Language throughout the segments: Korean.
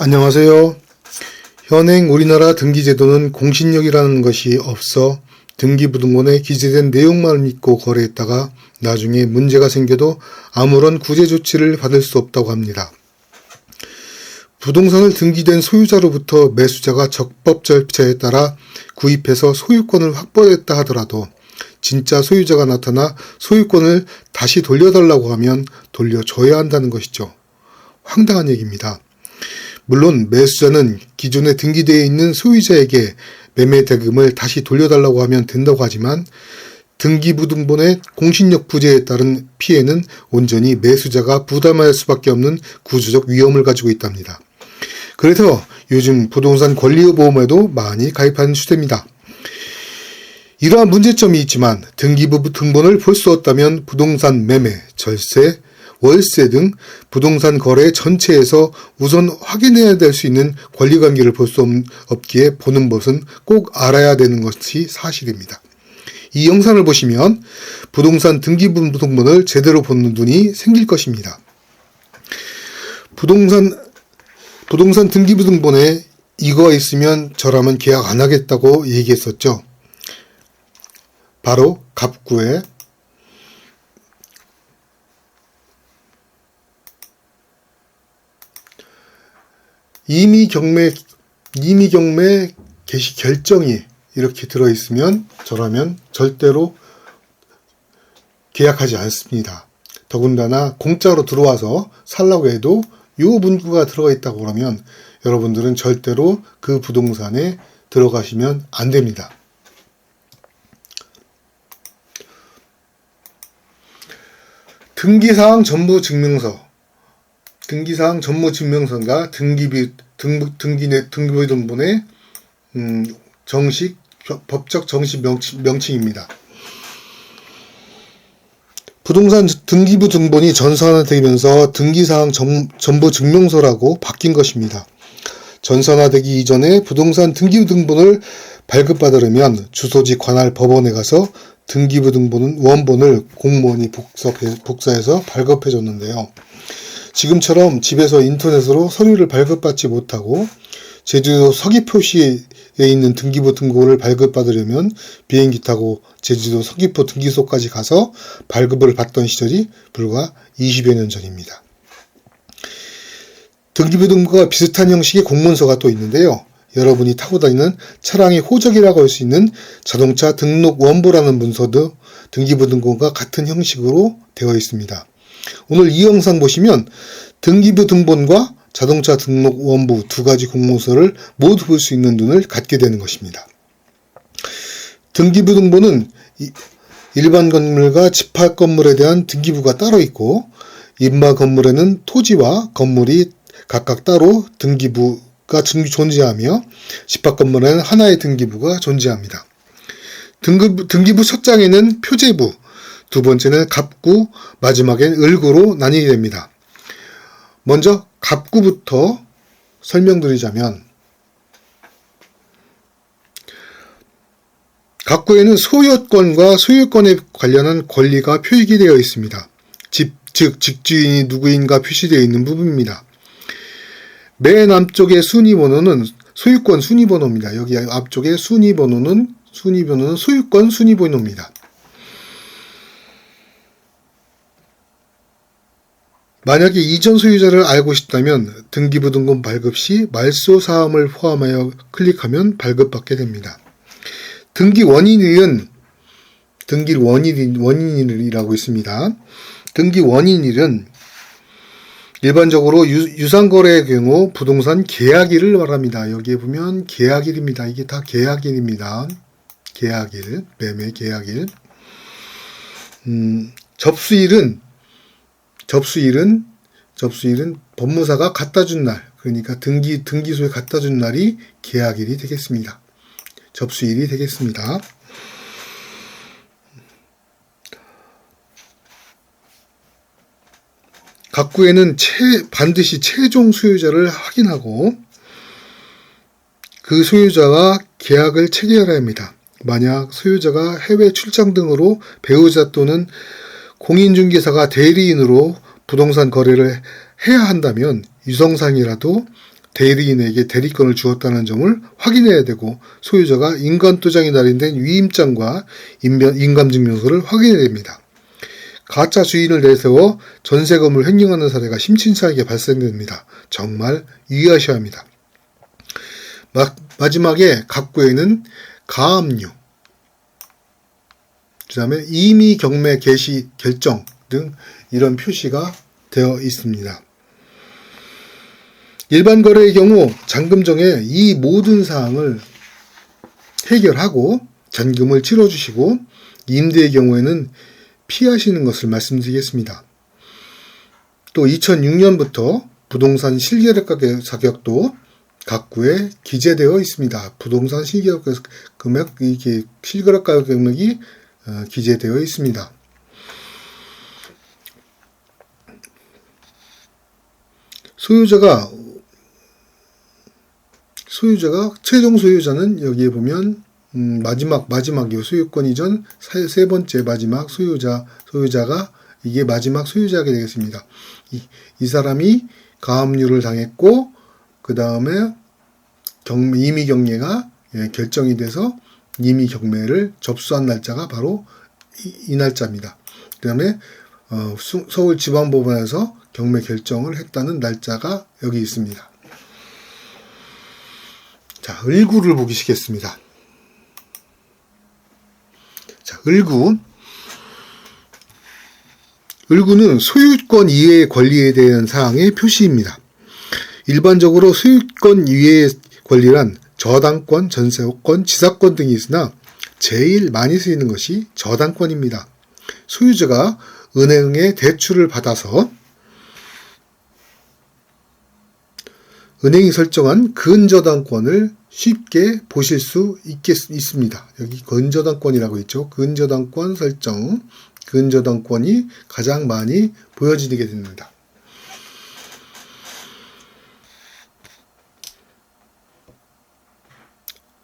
안녕하세요. 현행 우리나라 등기제도는 공신력이라는 것이 없어 등기부등본에 기재된 내용만 믿고 거래했다가 나중에 문제가 생겨도 아무런 구제 조치를 받을 수 없다고 합니다. 부동산을 등기된 소유자로부터 매수자가 적법 절차에 따라 구입해서 소유권을 확보했다 하더라도 진짜 소유자가 나타나 소유권을 다시 돌려달라고 하면 돌려줘야 한다는 것이죠. 황당한 얘기입니다. 물론 매수자는 기존에 등기되어 있는 소유자에게 매매 대금을 다시 돌려달라고 하면 된다고 하지만 등기부등본의 공신력 부재에 따른 피해는 온전히 매수자가 부담할 수밖에 없는 구조적 위험을 가지고 있답니다. 그래서 요즘 부동산 권리보험에도 많이 가입하는 추세입니다. 이러한 문제점이 있지만 등기부등본을 볼 수 없다면 부동산 매매, 절세, 월세 등 부동산 거래 전체에서 우선 확인해야 될 수 있는 권리관계를 볼 수 없기에 보는 것은 꼭 알아야 되는 것이 사실입니다. 이 영상을 보시면 부동산 등기부등본을 제대로 보는 눈이 생길 것입니다. 부동산 등기부등본에 이거 있으면 저라면 계약 안 하겠다고 얘기했었죠. 바로 갑구에 임의경매 개시 결정이 이렇게 들어있으면 저라면 절대로 계약하지 않습니다. 더군다나 공짜로 들어와서 살라고 해도 이 문구가 들어가 있다고 그러면 여러분들은 절대로 그 부동산에 들어가시면 안 됩니다. 등기사항 전무 증명서가 등기부등본의 법적 정식 명칭입니다. 부동산 등기부등본이 전산화되면서 등기사항 전부 증명서라고 바뀐 것입니다. 전산화되기 이전에 부동산 등기부등본을 발급받으려면 주소지 관할 법원에 가서 등기부등본 원본을 공무원이 복사해서 발급해줬는데요. 지금처럼 집에서 인터넷으로 서류를 발급받지 못하고 제주도 서귀 표시에 있는 등기부등본을 발급받으려면 비행기 타고 제주도 서귀포 등기소까지 가서 발급을 받던 시절이 불과 20여 년 전입니다. 등기부등본과 비슷한 형식의 공문서가 또 있는데요. 여러분이 타고 다니는 차량의 호적이라고 할 수 있는 자동차 등록 원부라는 문서도 등기부등본과 같은 형식으로 되어 있습니다. 오늘 이 영상 보시면 등기부등본과 자동차 등록 원부 두 가지 공문서를 모두 볼 수 있는 눈을 갖게 되는 것입니다. 등기부등본은 일반 건물과 집합 건물에 대한 등기부가 따로 있고 일반 건물에는 토지와 건물이 각각 따로 등기부가 존재하며 집합 건물에는 하나의 등기부가 존재합니다. 등기부 첫 장에는 표제부, 두 번째는 갑구, 마지막엔 을구로 나뉘게 됩니다. 먼저 갑구부터 설명드리자면 갑구에는 소유권과 소유권에 관련한 권리가 표기 되어 있습니다. 즉 직주인이 누구인가 표시되어 있는 부분입니다. 맨 앞쪽의 순위번호는 소유권 순위번호입니다. 여기 앞쪽에 순위번호는 소유권 순위번호입니다. 만약에 이전 소유자를 알고 싶다면 등기부등본 발급 시 말소사항을 포함하여 클릭하면 발급받게 됩니다. 등기 원인일이라고 있습니다. 등기 원인일은 일반적으로 유상거래의 경우 부동산 계약일을 말합니다. 여기에 보면 계약일입니다. 이게 다 계약일입니다. 계약일, 매매 계약일. 접수일은 법무사가 갖다 준 날, 그러니까 등기소에 갖다 준 날이 계약일이 되겠습니다. 접수일이 되겠습니다. 갑구에는 반드시 최종 소유자를 확인하고 그 소유자와 계약을 체결해야 합니다. 만약 소유자가 해외 출장 등으로 배우자 또는 공인중개사가 대리인으로 부동산 거래를 해야 한다면 유성상이라도 대리인에게 대리권을 주었다는 점을 확인해야 되고, 소유자가 인감도장이 날인된 위임장과 인감증명서를 확인해야 됩니다. 가짜 주인을 내세워 전세금을 횡령하는 사례가 심층차게 발생됩니다. 정말 유의하셔야 합니다. 마지막에 갑구에는 가압류, 그 다음에 임의 경매 개시 결정 등 이런 표시가 되어 있습니다. 일반 거래의 경우 잔금정에 이 모든 사항을 해결하고 잔금을 치러주시고, 임대의 경우에는 피하시는 것을 말씀드리겠습니다. 또 2006년부터 부동산 실거래가 자격도 각구에 기재되어 있습니다. 부동산 실거래가 금액, 이게 실거래가 금액이 기재되어 있습니다. 최종 소유자는 여기에 보면 마지막 이 소유권 이전 세 번째 마지막 소유자가 이게 마지막 소유자가 되겠습니다. 이 사람이 가압류를 당했고, 그 다음에 임의 경매가 결정이 돼서 임의 경매를 접수한 날짜가 바로 이 날짜입니다. 그 다음에 서울지방법원에서 경매 결정을 했다는 날짜가 여기 있습니다. 자, 을구를 보시겠습니다. 자, 을구는 소유권 이외의 권리에 대한 사항의 표시입니다. 일반적으로 소유권 이외의 권리란 저당권, 전세권, 지사권 등이 있으나 제일 많이 쓰이는 것이 저당권입니다. 소유자가 은행에 대출을 받아서 은행이 설정한 근저당권을 쉽게 보실 수 있습니다. 여기 근저당권이라고 있죠. 근저당권 설정, 근저당권이 가장 많이 보여지게 됩니다.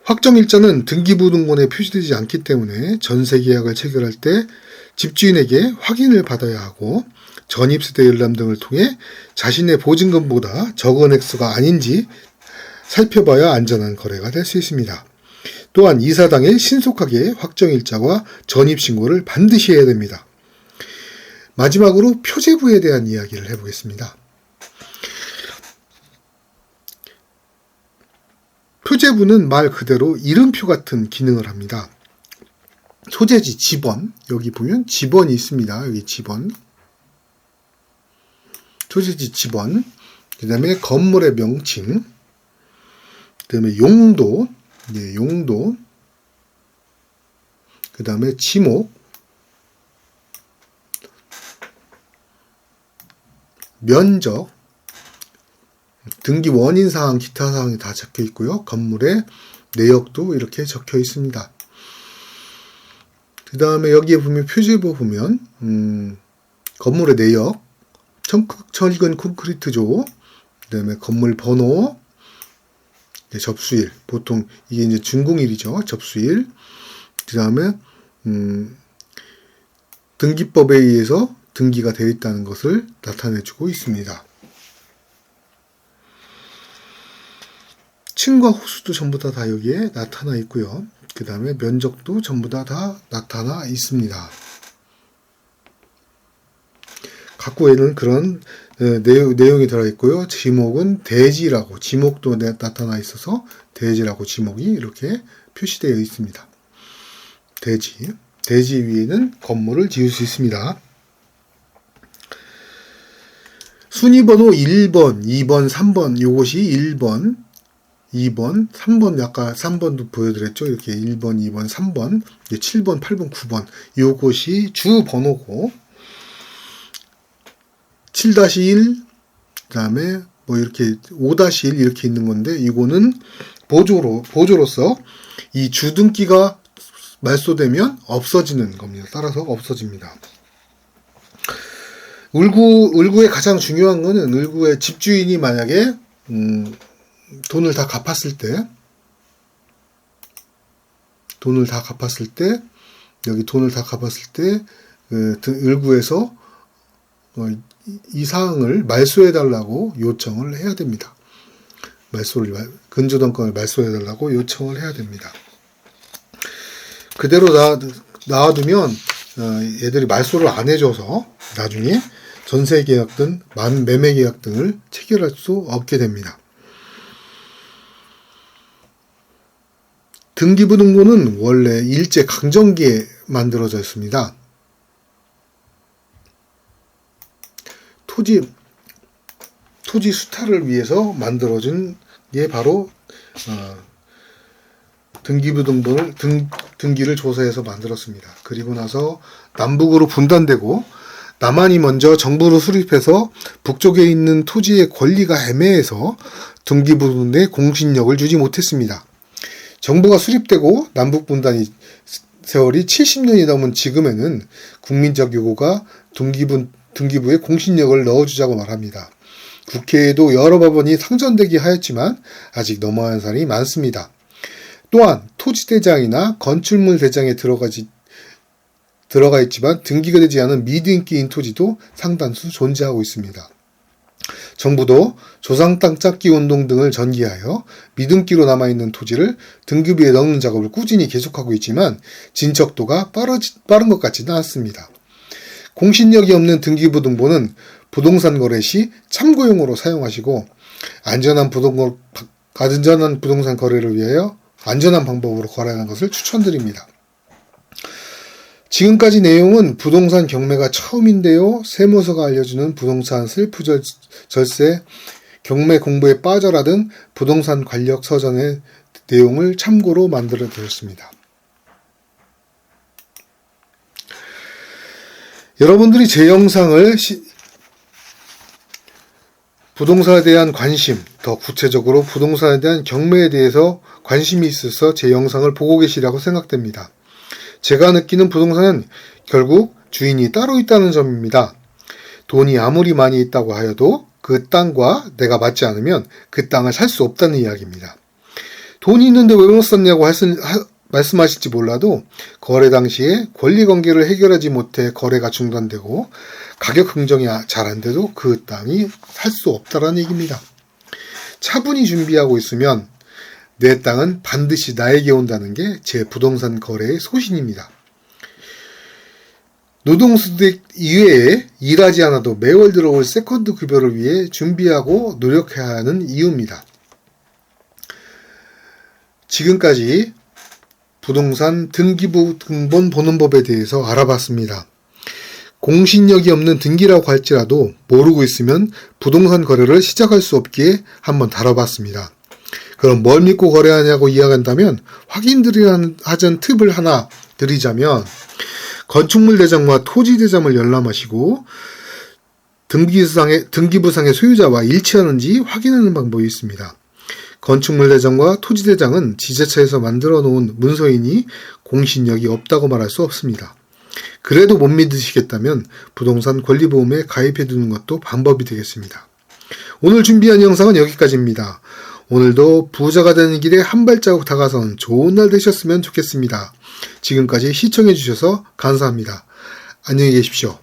확정일자는 등기부등본에 표시되지 않기 때문에 전세계약을 체결할 때 집주인에게 확인을 받아야 하고, 전입세대 열람 등을 통해 자신의 보증금보다 적은 액수가 아닌지 살펴봐야 안전한 거래가 될 수 있습니다. 또한 이사당에 신속하게 확정일자와 전입신고를 반드시 해야 됩니다. 마지막으로 표제부에 대한 이야기를 해보겠습니다. 표제부는 말 그대로 이름표 같은 기능을 합니다. 소재지 지번, 여기 보면 지번이 있습니다. 여기 지번, 소재지 지번, 그 다음에 건물의 명칭, 그 다음에 용도, 용도, 그 다음에 지목, 면적, 등기 원인 사항, 기타 사항이 다 적혀 있고요. 건물의 내역도 이렇게 적혀 있습니다. 그 다음에 여기에 보면 표제부 보면 건물의 내역, 철근 콘크리트조, 그 다음에 건물 번호, 접수일, 보통 이게 이제 준공일이죠. 접수일. 그 다음에 등기법에 의해서 등기가 되어 있다는 것을 나타내주고 있습니다. 층과 호수도 전부 다 여기에 나타나 있고요. 그 다음에 면적도 전부 다 나타나 있습니다. 각구에는 그런 내용이 들어있고요. 지목은 대지라고, 지목도 나타나 있어서 대지라고 지목이 이렇게 표시되어 있습니다. 대지 위에는 건물을 지을 수 있습니다. 순위번호 1번, 2번, 3번, 요것이 1번, 2번, 3번, 아까 3번도 보여드렸죠. 이렇게 1번, 2번, 3번, 7번, 8번, 9번, 요것이 주번호고, 7-1, 그 다음에 뭐 이렇게 5-1 이렇게 있는 건데, 이거는 보조로서 이 주등기가 말소되면 없어지는 겁니다. 따라서 없어집니다. 을구의 가장 중요한 거는, 을구의 집주인이 만약에 돈을 다 갚았을 때, 여기 돈을 다 갚았을 때, 을구에서 이 사항을 말소해달라고 요청을 해야 됩니다. 근저당권을 말소해달라고 요청을 해야 됩니다. 그대로 놔두면 얘들이 말소를 안 해줘서 나중에 전세계약 등 매매계약 등을 체결할 수 없게 됩니다. 등기부등본은 원래 일제강점기에 만들어졌습니다. 토지 수탈을 위해서 만들어진 게 바로 등기를 조사해서 만들었습니다. 그리고 나서 남북으로 분단되고 남한이 먼저 정부로 수립해서 북쪽에 있는 토지의 권리가 애매해서 등기부등본에 공신력을 주지 못했습니다. 정부가 수립되고 남북 분단이 세월이 70년이 넘은 지금에는 국민적 요구가 등기부에 공신력을 넣어주자고 말합니다. 국회에도 여러 법안이 상정되기 하였지만 아직 넘어가는 사람이 많습니다. 또한 토지대장이나 건축물 대장에 들어가 있지만 등기가 되지 않은 미등기인 토지도 상당수 존재하고 있습니다. 정부도 조상 땅 찾기 운동 등을 전개하여 미등기로 남아있는 토지를 등기부에 넣는 작업을 꾸준히 계속하고 있지만 진척도가 빠른 것 같지는 않습니다. 공신력이 없는 등기부등본은 부동산 거래 시 참고용으로 사용하시고 안전한 부동산 거래를 위하여 안전한 방법으로 거래하는 것을 추천드립니다. 지금까지 내용은 부동산 경매가 처음인데요. 세무서가 알려주는 부동산 셀프 절세, 경매 공부에 빠져라 등 부동산 관련 서전의 내용을 참고로 만들어 드렸습니다. 여러분들이 제 영상을 부동산에 대한 관심, 더 구체적으로 부동산에 대한 경매에 대해서 관심이 있어서 제 영상을 보고 계시라고 생각됩니다. 제가 느끼는 부동산은 결국 주인이 따로 있다는 점입니다. 돈이 아무리 많이 있다고 하여도 그 땅과 내가 맞지 않으면 그 땅을 살 수 없다는 이야기입니다. 돈이 있는데 왜 못 샀냐고 말씀하실지 몰라도 거래 당시에 권리관계를 해결하지 못해 거래가 중단되고 가격 흥정이 잘 안 돼도 그 땅이 살 수 없다는 얘기입니다. 차분히 준비하고 있으면 내 땅은 반드시 나에게 온다는 게 제 부동산 거래의 소신입니다. 노동수당 이외에 일하지 않아도 매월 들어올 세컨드 급여를 위해 준비하고 노력해야 하는 이유입니다. 지금까지 부동산 등기부등본 보는 법에 대해서 알아봤습니다. 공신력이 없는 등기라고 할지라도 모르고 있으면 부동산 거래를 시작할 수 없기에 한번 다뤄봤습니다. 그럼 뭘 믿고 거래하냐고 이야기한다면 확인하자는 팁을 하나 드리자면 건축물 대장과 토지 대장을 열람하시고 등기부상의 소유자와 일치하는지 확인하는 방법이 있습니다. 건축물 대장과 토지 대장은 지자체에서 만들어 놓은 문서이니 공신력이 없다고 말할 수 없습니다. 그래도 못 믿으시겠다면 부동산 권리보험에 가입해 두는 것도 방법이 되겠습니다. 오늘 준비한 영상은 여기까지입니다. 오늘도 부자가 되는 길에 한 발자국 다가선 좋은 날 되셨으면 좋겠습니다. 지금까지 시청해 주셔서 감사합니다. 안녕히 계십시오.